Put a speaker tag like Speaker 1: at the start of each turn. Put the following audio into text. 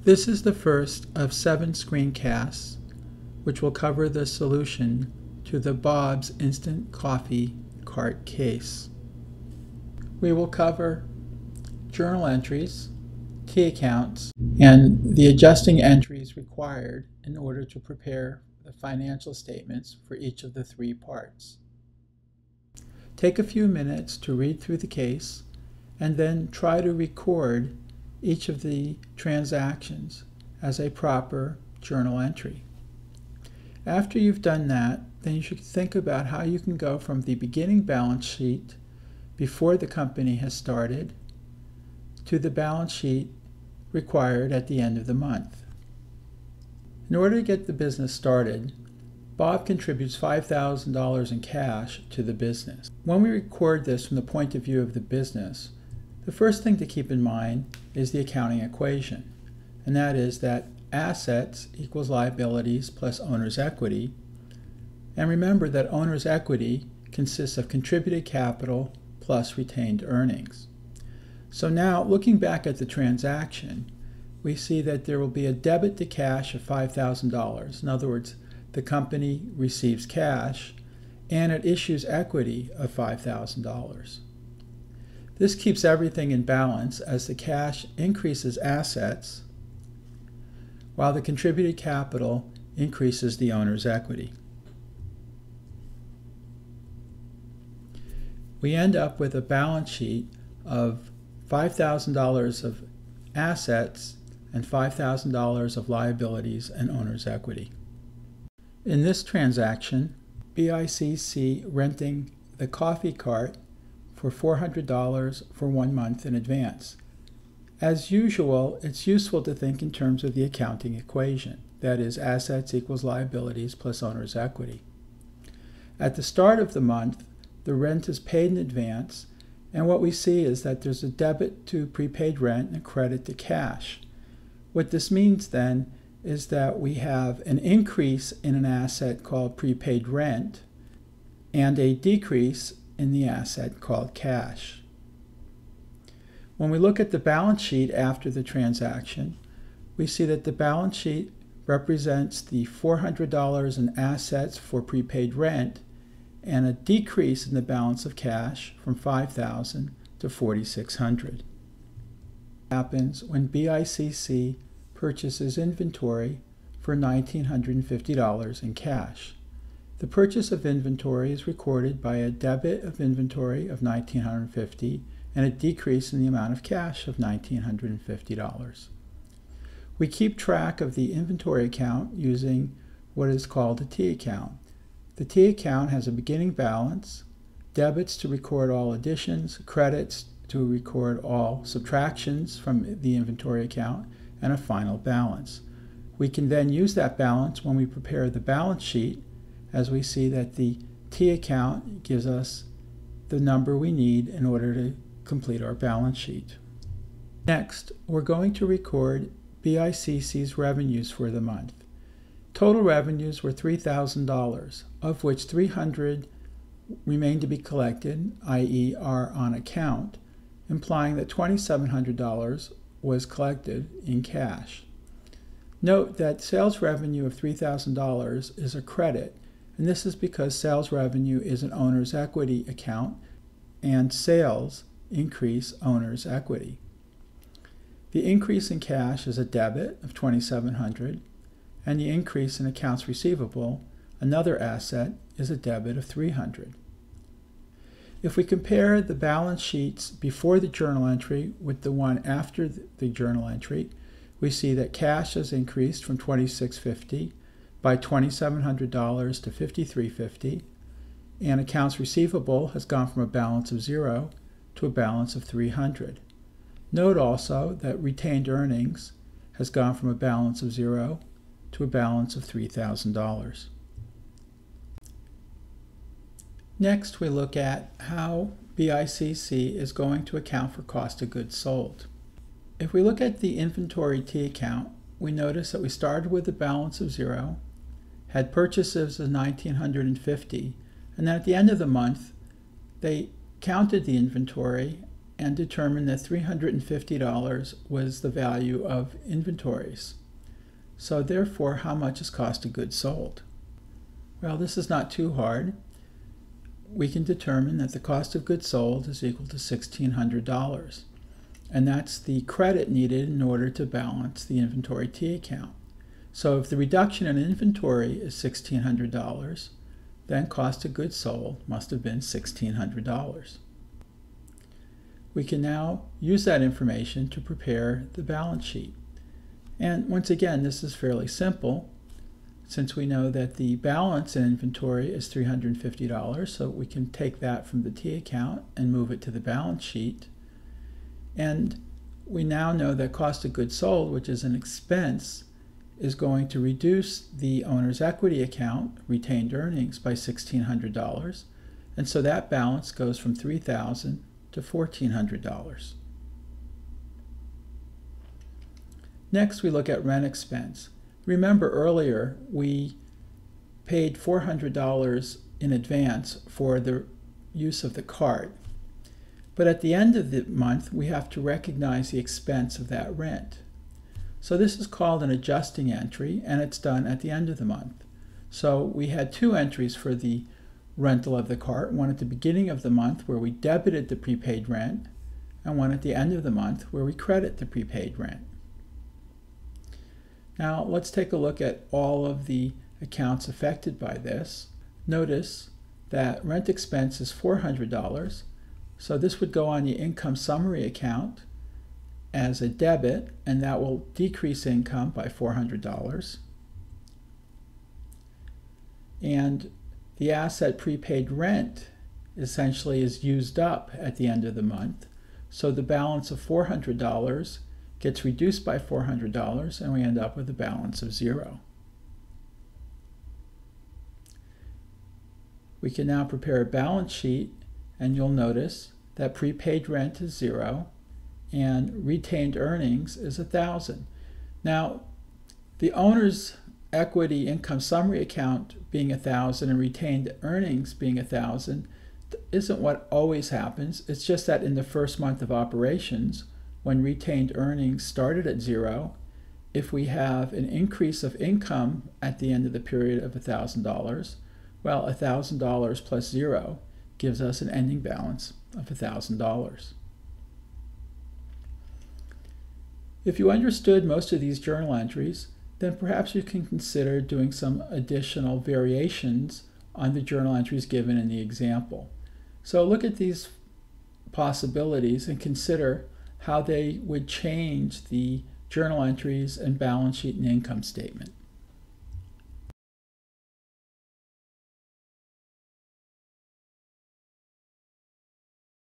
Speaker 1: This is the first of 7 screencasts which will cover the solution to the Bob's Instant Coffee Cart case. We will cover journal entries, T accounts, and the adjusting entries required in order to prepare the financial statements for each of the 3 parts. Take a few minutes to read through the case and then try to record each of the transactions as a proper journal entry. After you've done that, then you should think about how you can go from the beginning balance sheet before the company has started to the balance sheet required at the end of the month. In order to get the business started, Bob contributes $5,000 in cash to the business. When we record this from the point of view of the business, the first thing to keep in mind is the accounting equation, and that is that assets equals liabilities plus owner's equity. And remember that owner's equity consists of contributed capital plus retained earnings. So now, looking back at the transaction, we see that there will be a debit to cash of $5,000. In other words, the company receives cash and it issues equity of $5,000. This keeps everything in balance as the cash increases assets while the contributed capital increases the owner's equity. We end up with a balance sheet of $5,000 of assets and $5,000 of liabilities and owner's equity. In this transaction, BICC renting the coffee cart for $400 for 1 month in advance. As usual, it's useful to think in terms of the accounting equation, that is, assets equals liabilities plus owner's equity. At the start of the month, the rent is paid in advance, and what we see is that there's a debit to prepaid rent and a credit to cash. What this means then is that we have an increase in an asset called prepaid rent and a decrease in the asset called cash. When we look at the balance sheet after the transaction, we see that the balance sheet represents the $400 in assets for prepaid rent and a decrease in the balance of cash from $5,000 to $4,600. Happens when BICC purchases inventory for $1,950 in cash. The purchase of inventory is recorded by a debit of inventory of $1,950 and a decrease in the amount of cash of $1,950. We keep track of the inventory account using what is called a T account. The T account has a beginning balance, debits to record all additions, credits to record all subtractions from the inventory account, and a final balance. We can then use that balance when we prepare the balance sheet, as we see that the T account gives us the number we need in order to complete our balance sheet. Next, we're going to record BICC's revenues for the month. Total revenues were $3,000, of which $300 remain to be collected, i.e. are on account, implying that $2,700 was collected in cash. Note that sales revenue of $3,000 is a credit, and this is because sales revenue is an owner's equity account, and sales increase owner's equity. The increase in cash is a debit of $2,700, and the increase in accounts receivable, another asset, is a debit of $300. If we compare the balance sheets before the journal entry with the one after the journal entry, we see that cash has increased from $2,650 by $2,700 to $5,350, and accounts receivable has gone from a balance of 0 to a balance of $300. Note also that retained earnings has gone from a balance of 0 to a balance of $3,000. Next, we look at how BICC is going to account for cost of goods sold. If we look at the inventory T account, we notice that we started with a balance of 0, had purchases of $1,950, and then at the end of the month, they counted the inventory and determined that $350 was the value of inventories. So therefore, how much is cost of goods sold? Well, this is not too hard. We can determine that the cost of goods sold is equal to $1,600. And that's the credit needed in order to balance the inventory T account. So if the reduction in inventory is $1,600, then cost of goods sold must have been $1,600. We can now use that information to prepare the balance sheet. And once again, this is fairly simple, since we know that the balance in inventory is $350, so we can take that from the T account and move it to the balance sheet. And we now know that cost of goods sold, which is an expense, is going to reduce the owner's equity account, retained earnings, by $1,600. And so that balance goes from $3,000 to $1,400. Next, we look at rent expense. Remember earlier, we paid $400 in advance for the use of the cart. But at the end of the month, we have to recognize the expense of that rent. So this is called an adjusting entry, and it's done at the end of the month. So we had two entries for the rental of the cart, one at the beginning of the month where we debited the prepaid rent, and one at the end of the month where we credit the prepaid rent. Now let's take a look at all of the accounts affected by this. Notice that rent expense is $400, so this would go on the income summary account as a debit, and that will decrease income by $400. And the asset prepaid rent essentially is used up at the end of the month, so the balance of $400 gets reduced by $400, and we end up with a balance of $0. We can now prepare a balance sheet, and you'll notice that prepaid rent is $0 and retained earnings is $1,000. Now, the owner's equity income summary account being $1,000 and retained earnings being $1,000 isn't what always happens. It's just that in the first month of operations, when retained earnings started at $0, if we have an increase of income at the end of the period of $1,000, well, $1,000 plus 0 gives us an ending balance of $1,000. If you understood most of these journal entries, then perhaps you can consider doing some additional variations on the journal entries given in the example. So look at these possibilities and consider how they would change the journal entries and balance sheet and income statement.